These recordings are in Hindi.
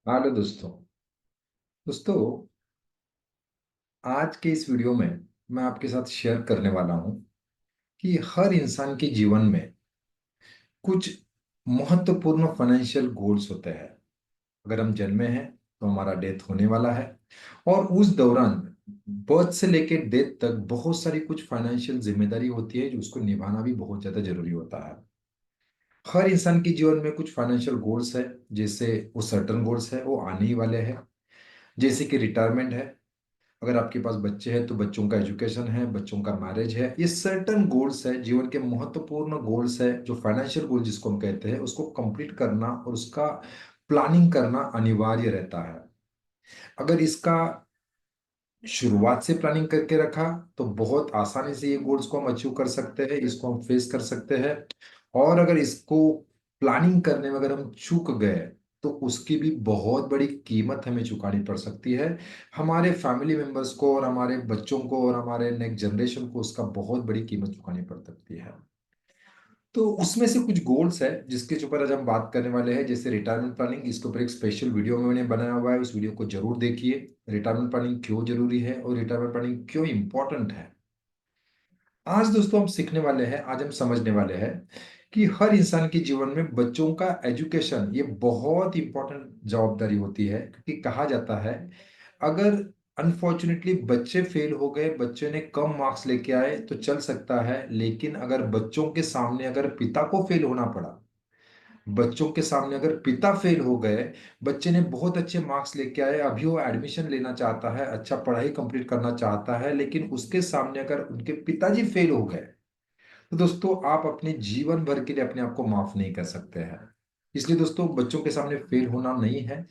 हेलो दोस्तों। दोस्तों, आज के इस वीडियो में मैं आपके साथ शेयर करने वाला हूं कि हर इंसान के जीवन में कुछ महत्वपूर्ण फाइनेंशियल गोल्स होते हैं। अगर हम जन्मे हैं तो हमारा डेथ होने वाला है, और उस दौरान बर्थ से लेकर डेथ तक बहुत सारी कुछ फाइनेंशियल जिम्मेदारी होती है जो उसको निभाना भी बहुत ज्यादा जरूरी होता है। हर इंसान के जीवन में कुछ फाइनेंशियल गोल्स है। जैसे वो सर्टन गोल्स है, वो आने ही वाले हैं। जैसे कि रिटायरमेंट है, अगर आपके पास बच्चे हैं तो बच्चों का एजुकेशन है, बच्चों का मैरिज है। ये सर्टन गोल्स है, जीवन के महत्वपूर्ण गोल्स है, जो फाइनेंशियल गोल जिसको हम कहते हैं, उसको कंप्लीट करना और उसका प्लानिंग करना अनिवार्य रहता है। अगर इसका शुरुआत से प्लानिंग करके रखा तो बहुत आसानी से ये गोल्स को हम अचीव कर सकते हैं, इसको हम फेस कर सकते हैं। और अगर इसको प्लानिंग करने में अगर हम चूक गए तो उसकी भी बहुत बड़ी कीमत हमें चुकानी पड़ सकती है। हमारे फैमिली मेंबर्स को और हमारे बच्चों को और हमारे नेक्स्ट जनरेशन को उसका बहुत बड़ी कीमत चुकानी पड़ सकती है। तो उसमें से कुछ गोल्स है जिसके ऊपर आज हम बात करने वाले हैं। जैसे रिटायरमेंट प्लानिंग, इसके ऊपर एक स्पेशल वीडियो मैंने बनाया हुआ है, उस वीडियो को जरूर देखिए। रिटायरमेंट प्लानिंग क्यों जरूरी है और रिटायरमेंट प्लानिंग क्यों इंपॉर्टेंट है, आज दोस्तों हम सीखने वाले हैं, आज हम समझने वाले हैं कि हर इंसान के जीवन में बच्चों का एजुकेशन ये बहुत इंपॉर्टेंट जवाबदारी होती है। क्योंकि कहा जाता है, अगर अनफॉर्चुनेटली बच्चे फेल हो गए, बच्चे ने कम मार्क्स लेके आए तो चल सकता है, लेकिन अगर बच्चों के सामने अगर पिता को फेल होना पड़ा, बच्चों के सामने अगर पिता फेल हो गए, बच्चे ने बहुत अच्छे मार्क्स लेके आए, अभी वो एडमिशन लेना चाहता है, अच्छा पढ़ाई कंप्लीट करना चाहता है, लेकिन उसके सामने अगर उनके पिताजी फेल हो गए, तो दोस्तों आप अपने जीवन भर के लिए अपने आप को माफ नहीं कर सकते हैं। इसलिए दोस्तों, बच्चों के सामने फेल होना नहीं है।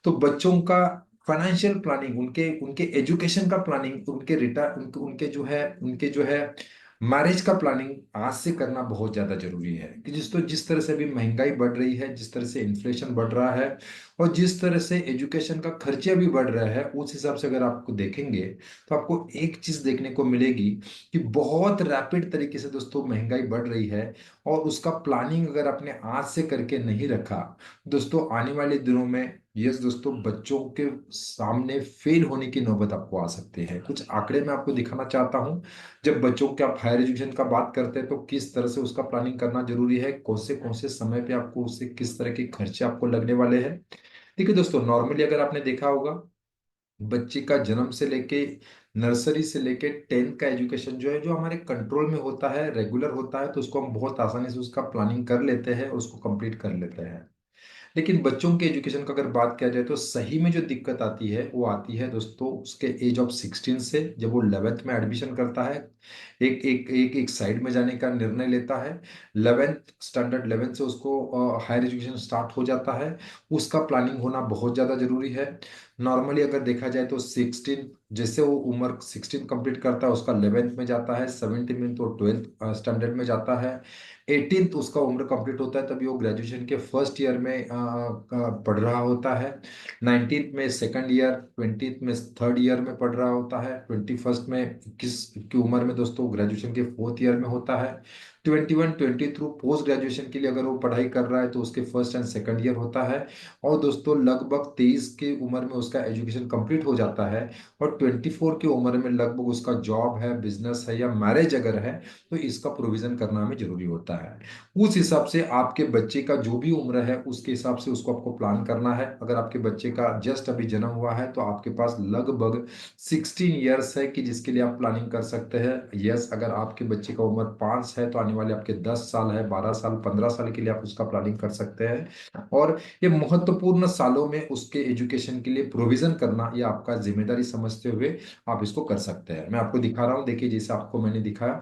तो बच्चों का फाइनेंशियल प्लानिंग, उनके उनके एजुकेशन का प्लानिंग, उनके रिटायर उनके जो है मैरिज का प्लानिंग आज से करना बहुत ज्यादा जरूरी है। कि जिस तरह से अभी महंगाई बढ़ रही है, जिस तरह से इन्फ्लेशन बढ़ रहा है, और जिस तरह से एजुकेशन का खर्चे भी बढ़ रहा है, उस हिसाब से अगर आपको देखेंगे तो आपको एक चीज देखने को मिलेगी कि बहुत रैपिड तरीके से दोस्तों महंगाई बढ़ रही है। और उसका प्लानिंग अगर आपने आज से करके नहीं रखा, दोस्तों आने वाले दिनों में, यस दोस्तों, बच्चों के सामने फेल होने की नौबत आपको आ सकती है। कुछ आंकड़े मैं आपको दिखाना चाहता हूं। जब बच्चों के आप हायर एजुकेशन का बात करते हैं तो किस तरह से उसका प्लानिंग करना जरूरी है, कौन से समय पे आपको उससे किस तरह के खर्चे आपको लगने वाले हैं। देखिए दोस्तों, नॉर्मली अगर आपने देखा होगा, बच्चे का जन्म से लेके नर्सरी से लेके 10th का एजुकेशन जो है, जो हमारे कंट्रोल में होता है, रेगुलर होता है, तो उसको हम बहुत आसानी से उसका प्लानिंग कर लेते हैं, उसको कंप्लीट कर लेते हैं। लेकिन बच्चों के एजुकेशन का अगर बात किया जाए तो सही में जो दिक्कत आती है वो आती है दोस्तों उसके एज ऑफ 16 से, जब वो 11th में एडमिशन करता है, एक साइड में जाने का निर्णय लेता है। 11th स्टैंडर्ड 11th से उसको हायर एजुकेशन स्टार्ट हो जाता है। उसका प्लानिंग होना बहुत ज़्यादा जरूरी है। नॉर्मली अगर देखा जाए तो 16, जैसे वो उम्र 16 कंप्लीट करता है, उसका 11th में जाता है, 17 में तो 12th स्टैंडर्ड में जाता है, 18th उसका उम्र कंप्लीट होता है, तभी वो ग्रेजुएशन के फर्स्ट ईयर में पढ़ रहा होता है। 19th में सेकंड ईयर, 20th में थर्ड ईयर में पढ़ रहा होता है, 21st में 21 की उम्र में दोस्तों ग्रेजुएशन के फोर्थ ईयर में होता है। 21 20 थ्रू पोस्ट ग्रेजुएशन के लिए अगर वो पढ़ाई कर रहा है तो उसके फर्स्ट एंड सेकंड ईयर होता है। और दोस्तों लगभग 23 की उम्र में उसका एजुकेशन कंप्लीट हो जाता है। और 24 की उम्र में लगभग उसका जॉब है, बिजनेस है या मैरिज अगर है, तो इसका प्रोविजन करना हमें जरूरी होता है। उस हिसाब से आपके बच्चे का जो भी उम्र है उसके हिसाब से उसको आपको प्लान करना है। अगर आपके बच्चे का जस्ट अभी जन्म हुआ है तो आपके पास लगभग 16 ईयर्स है कि जिसके लिए आप प्लानिंग कर सकते हैं। यस, अगर आपके बच्चे का उम्र 5 है तो आने वाले आपके 10 साल है, 12 साल, 15 साल के लिए आप उसका प्लानिंग कर सकते हैं। और ये महत्वपूर्ण सालों में उसके एजुकेशन के लिए प्रोविजन करना, ये आपका जिम्मेदारी समझते हुए आप इसको कर सकते हैं। मैं आपको दिखा रहा हूँ, देखिए जैसे आपको मैंने दिखाया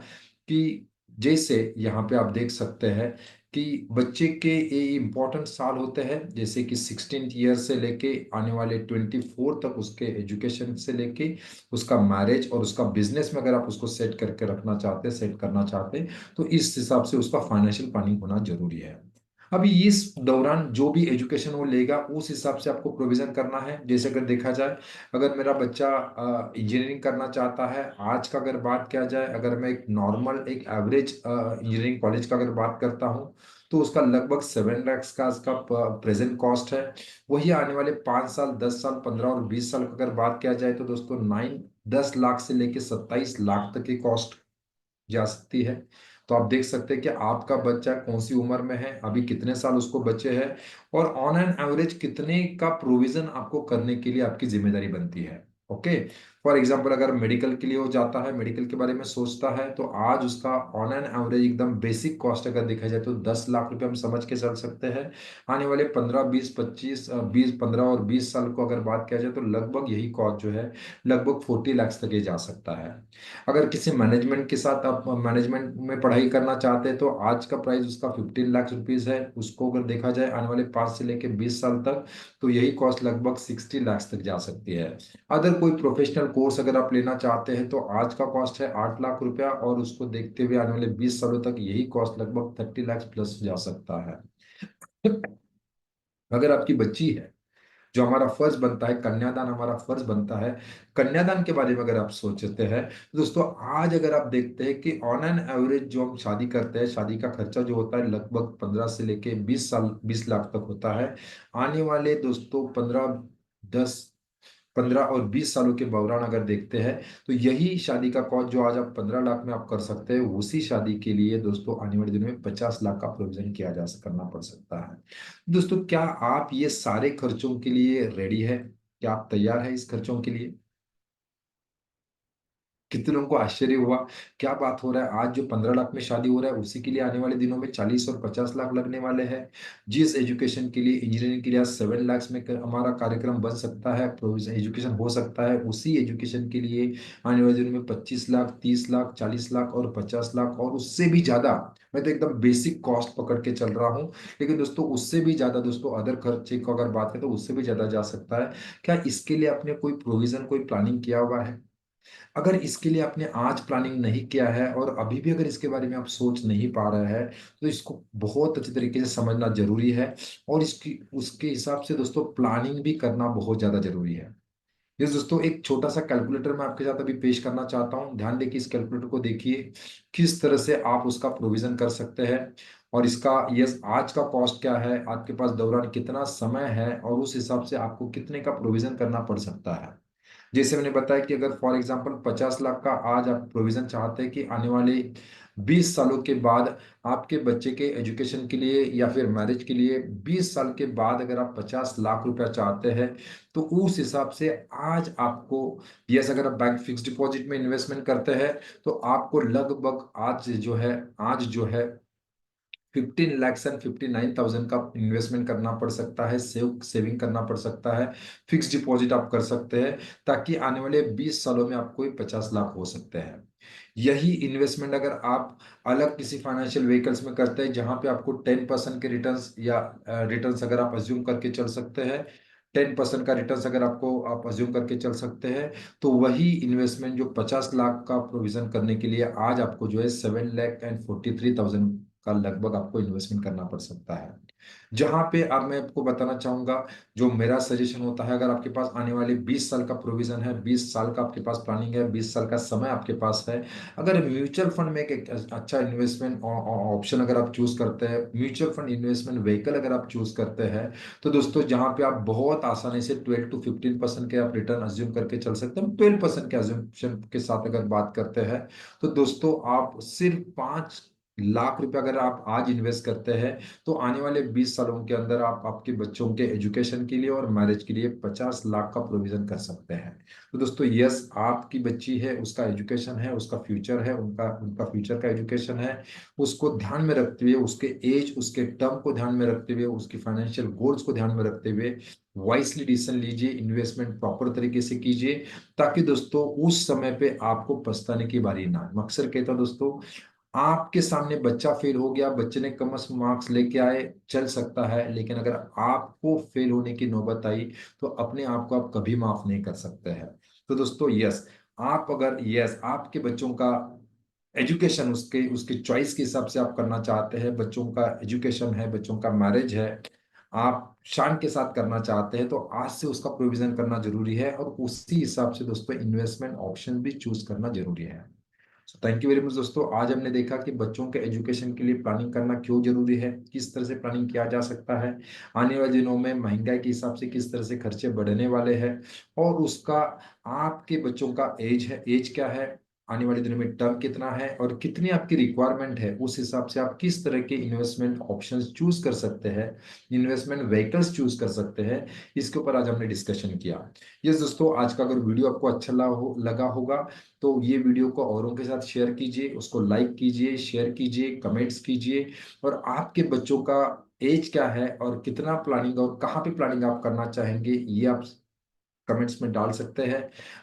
कि जैसे यहाँ पे आप देख सकते हैं कि बच्चे के ये इम्पोर्टेंट साल होते हैं, जैसे कि 16 ईयर से लेके आने वाले 24 तक उसके एजुकेशन से लेके उसका मैरिज और उसका बिजनेस में अगर आप उसको सेट करके रखना चाहते हैं, सेट करना चाहते हैं, तो इस हिसाब से उसका फाइनेंशियल प्लानिंग होना जरूरी है। अभी इस दौरान जो भी एजुकेशन वो लेगा उस हिसाब से आपको प्रोविजन करना है। जैसे अगर देखा जाए, अगर मेरा बच्चा इंजीनियरिंग करना चाहता है, आज का अगर बात किया जाए, अगर मैं एक नॉर्मल एक एवरेज इंजीनियरिंग कॉलेज का अगर बात करता हूँ, तो उसका लगभग 7 लाख का उसका प्रेजेंट कॉस्ट है। वही आने वाले 5 साल, 10 साल, 15 और 20 साल की अगर बात किया जाए तो दोस्तों 10 लाख से लेके 27 लाख तक की कॉस्ट जा सकती है। तो आप देख सकते हैं कि आपका बच्चा कौन सी उम्र में है, अभी कितने साल उसको बचे हैं, और ऑन एन एवरेज कितने का प्रोविजन आपको करने के लिए आपकी जिम्मेदारी बनती है। ओके। फॉर एग्जाम्पल अगर मेडिकल के लिए वो जाता है, मेडिकल के बारे में सोचता है, तो आज उसका ऑन एन एवरेज एकदम बेसिक कॉस्ट अगर देखा जाए तो 10 लाख रुपए हम समझ के चल सकते हैं। आने वाले 15, 20, 25, 20, 15 और 20 साल को अगर बात किया जाए तो लगभग यही कॉस्ट जो है लगभग 40 लाख तक ये जा सकता है। अगर किसी मैनेजमेंट के साथ आप मैनेजमेंट में पढ़ाई करना चाहते हैं तो आज का प्राइस उसका 15 लाख रुपीज है। उसको अगर देखा जाए आने वाले 5 से लेकर 20 साल तक, तो यही कॉस्ट लगभग 60 लाख तक जा सकती है। अगर कोई प्रोफेशनल कोर्स अगर आप लेना चाहते हैं तो आज का कॉस्ट है 8 लाख रुपया, और उसको देखते हुए आने वाले 20 सालों तक यही कॉस्ट लगभग 30 लाख प्लस जा सकता है। अगर आपकी बच्ची है, जो हमारा फर्ज बनता है, कन्यादान हमारा फर्ज बनता है, कन्यादान के बारे में अगर आप सोचते हैं तो दोस्तों आज अगर आप देखते हैं कि ऑन एन एवरेज जो हम शादी करते हैं, शादी का खर्चा जो होता है लगभग 15 से लेके 20 साल, 20 लाख तक होता है। आने वाले दोस्तों 15 और 20 सालों के दौरान अगर देखते हैं तो यही शादी का कॉस्ट जो आज आप 15 लाख में आप कर सकते हैं, उसी शादी के लिए दोस्तों आने वाले दिनों में 50 लाख का प्रोविजन किया जा करना पड़ सकता है। दोस्तों क्या आप ये सारे खर्चों के लिए रेडी है? क्या आप तैयार है इस खर्चों के लिए? कितने लोगों को आश्चर्य हुआ, क्या बात हो रहा है, आज जो 15 लाख में शादी हो रहा है उसी के लिए आने वाले दिनों में 40 और 50 लाख लगने वाले हैं। जिस एजुकेशन के लिए, इंजीनियरिंग के लिए आज 7 लाख में हमारा कार्यक्रम बन सकता है, प्रोविजन एजुकेशन हो सकता है, उसी एजुकेशन के लिए आने वाले दिनों में 25 लाख, 30 लाख, 40 लाख और 50 लाख और उससे भी ज्यादा। मैं तो एकदम बेसिक कॉस्ट पकड़ के चल रहा हूँ, लेकिन दोस्तों उससे भी ज्यादा दोस्तों अदर खर्चे को अगर बात करें तो उससे भी ज्यादा जा सकता है। क्या इसके लिए आपने कोई प्रोविजन, कोई प्लानिंग किया हुआ है? अगर इसके लिए आपने आज प्लानिंग नहीं किया है और अभी भी अगर इसके बारे में आप सोच नहीं पा रहे हैं, तो इसको बहुत अच्छे तरीके से समझना जरूरी है। और इसकी उसके हिसाब से दोस्तों प्लानिंग भी करना बहुत ज्यादा जरूरी है। ये दोस्तों एक छोटा सा कैलकुलेटर मैं आपके साथ अभी पेश करना चाहता हूँ, ध्यान देखिए इस कैलकुलेटर को देखिए, किस तरह से आप उसका प्रोविजन कर सकते हैं। और इसका यस आज का कॉस्ट क्या है, आपके पास दौरान कितना समय है, और उस हिसाब से आपको कितने का प्रोविजन करना पड़ सकता है। जैसे मैंने बताया कि अगर फॉर एग्जांपल 50 लाख का आज आप प्रोविजन चाहते हैं कि आने वाले 20 सालों के बाद आपके बच्चे के एजुकेशन के लिए या फिर मैरिज के लिए 20 साल के बाद अगर आप 50 लाख रुपया चाहते हैं, तो उस हिसाब से आज आपको, यस अगर आप बैंक फिक्स डिपॉजिट में इन्वेस्टमेंट करते हैं तो आपको लगभग आज जो है 15,59,000 का इन्वेस्टमेंट करना पड़ सकता है, सेविंग करना पड़ सकता है, फिक्स डिपॉजिट आप कर सकते हैं, ताकि आने वाले 20 सालों में आपको 50 लाख हो सकते हैं। यही इन्वेस्टमेंट अगर आप अलग किसी फाइनेंशियल व्हीकल्स में करते हैं जहां पे आपको 10% के रिटर्न्स या रिटर्न्स अगर आप अज्यूम करके चल सकते हैं, 10% का रिटर्न्स अगर आपको आप अज्यूम करके चल सकते हैं, तो वही इन्वेस्टमेंट जो 50 लाख का प्रोविजन करने के लिए आज आपको जो है 7,43,000 का लगभग आपको इन्वेस्टमेंट करना पड़ सकता है। जहां पे अब मैं आपको बताना चाहूंगा, जो मेरा सजेशन होता है, अगर आपके पास आने वाले 20 साल का प्रोविजन है, 20 साल का आपके पास प्लानिंग है, 20 साल का समय आपके पास है, अगर म्यूचुअल फंड में एक अच्छा इन्वेस्टमेंट ऑप्शन अगर आप चूज करते हैं, म्यूचुअल फंड इन्वेस्टमेंट व्हीकल अगर आप चूज करते हैं, तो दोस्तों जहां पे आप बहुत आसानी से 12 to 15% के आप रिटर्न अज्यूम करके चल सकते हैं, 12% के अज्यूमशन के साथ अगर बात करते हैं, तो दोस्तों आप सिर्फ 5 लाख रुपए अगर आप आज इन्वेस्ट करते हैं, तो आने वाले 20 सालों के अंदर आप आपके बच्चों के एजुकेशन के लिए और मैरिज के लिए 50 लाख का प्रोविजन कर सकते हैं। तो दोस्तों यस आपकी बच्ची है, उसका एजुकेशन है, उसका फ्यूचर है, उनका उनका फ्यूचर का एजुकेशन है, उसको ध्यान में रखते हुए, उसके एज, उसके टर्म को ध्यान में रखते हुए, उसकी फाइनेंशियल गोल्स को ध्यान में रखते हुए वाइसली डिसीजन लीजिए, इन्वेस्टमेंट प्रॉपर तरीके से कीजिए, ताकि दोस्तों उस समय पे आपको पछताने की बारी ना आए। मैं अक्सर कहता हूं दोस्तों, आपके सामने बच्चा फेल हो गया, बच्चे ने कम मार्क्स लेके आए, चल सकता है, लेकिन अगर आपको फेल होने की नौबत आई तो अपने आप को आप कभी माफ नहीं कर सकते हैं। तो दोस्तों यस, आप अगर यस आपके बच्चों का एजुकेशन उसके उसके चॉइस के हिसाब से आप करना चाहते हैं, बच्चों का एजुकेशन है, बच्चों का मैरिज है, आप शान के साथ करना चाहते हैं, तो आज से उसका प्रोविजन करना जरूरी है, और उसी हिसाब से दोस्तों इन्वेस्टमेंट ऑप्शन भी चूज करना जरूरी है। थैंक यू वेरी मच दोस्तों। आज हमने देखा कि बच्चों के एजुकेशन के लिए प्लानिंग करना क्यों जरूरी है, किस तरह से प्लानिंग किया जा सकता है, आने वाले दिनों में महंगाई के हिसाब से किस तरह से खर्चे बढ़ने वाले हैं, और उसका आपके बच्चों का एज क्या है, आने वाले दिनों में टर्म कितना है और कितनी आपकी रिक्वायरमेंट है, उस हिसाब से आप किस तरह के इन्वेस्टमेंट ऑप्शंस चूज कर सकते हैं, इन्वेस्टमेंट व्हीकल्स चूज कर सकते हैं। इसके ऊपर आज हमने डिस्कशन किया। यस दोस्तों, आज का अगर वीडियो आपको अच्छा लगा होगा तो ये वीडियो को औरों के साथ शेयर कीजिए, उसको लाइक कीजिए, शेयर कीजिए, कमेंट्स कीजिए। और आपके बच्चों का एज क्या है और कितना प्लानिंग और कहाँ पे प्लानिंग आप करना चाहेंगे, ये आप कमेंट्स में डाल सकते हैं।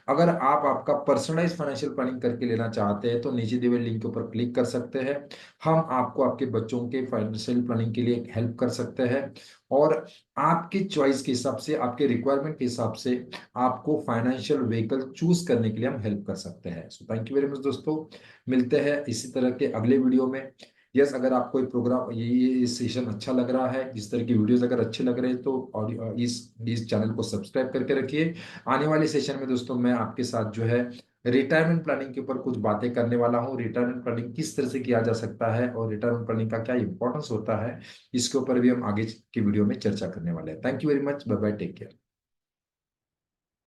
अगर आप आपका पर्सनलाइज फाइनेंशियल प्लानिंग करके लेना चाहते हैं तो नीचे दिए हुए लिंक के ऊपर क्लिक कर सकते हैं। हम आपको आपके बच्चों के फाइनेंशियल प्लानिंग के लिए हेल्प कर सकते हैं, और आपकी चॉइस के हिसाब से, आपके रिक्वायरमेंट के हिसाब से आपको फाइनेंशियल व्हीकल चूज करने के लिए हम हेल्प कर सकते हैं। So thank you very much दोस्तों। मिलते हैं इसी तरह के अगले वीडियो में। यस, अगर आपको ये प्रोग्राम, ये सेशन अच्छा लग रहा है, इस तरह की वीडियोस अगर अच्छे लग रहे हैं तो और इस चैनल को सब्सक्राइब करके रखिए। आने वाले सेशन में दोस्तों मैं आपके साथ जो है रिटायरमेंट प्लानिंग के ऊपर कुछ बातें करने वाला हूँ। रिटायरमेंट प्लानिंग किस तरह से किया जा सकता है और रिटायरमेंट प्लानिंग का क्या इंपॉर्टेंस होता है, इसके ऊपर भी हम आगे की वीडियो में चर्चा करने वाले हैं। Thank you very much, bye bye, take care.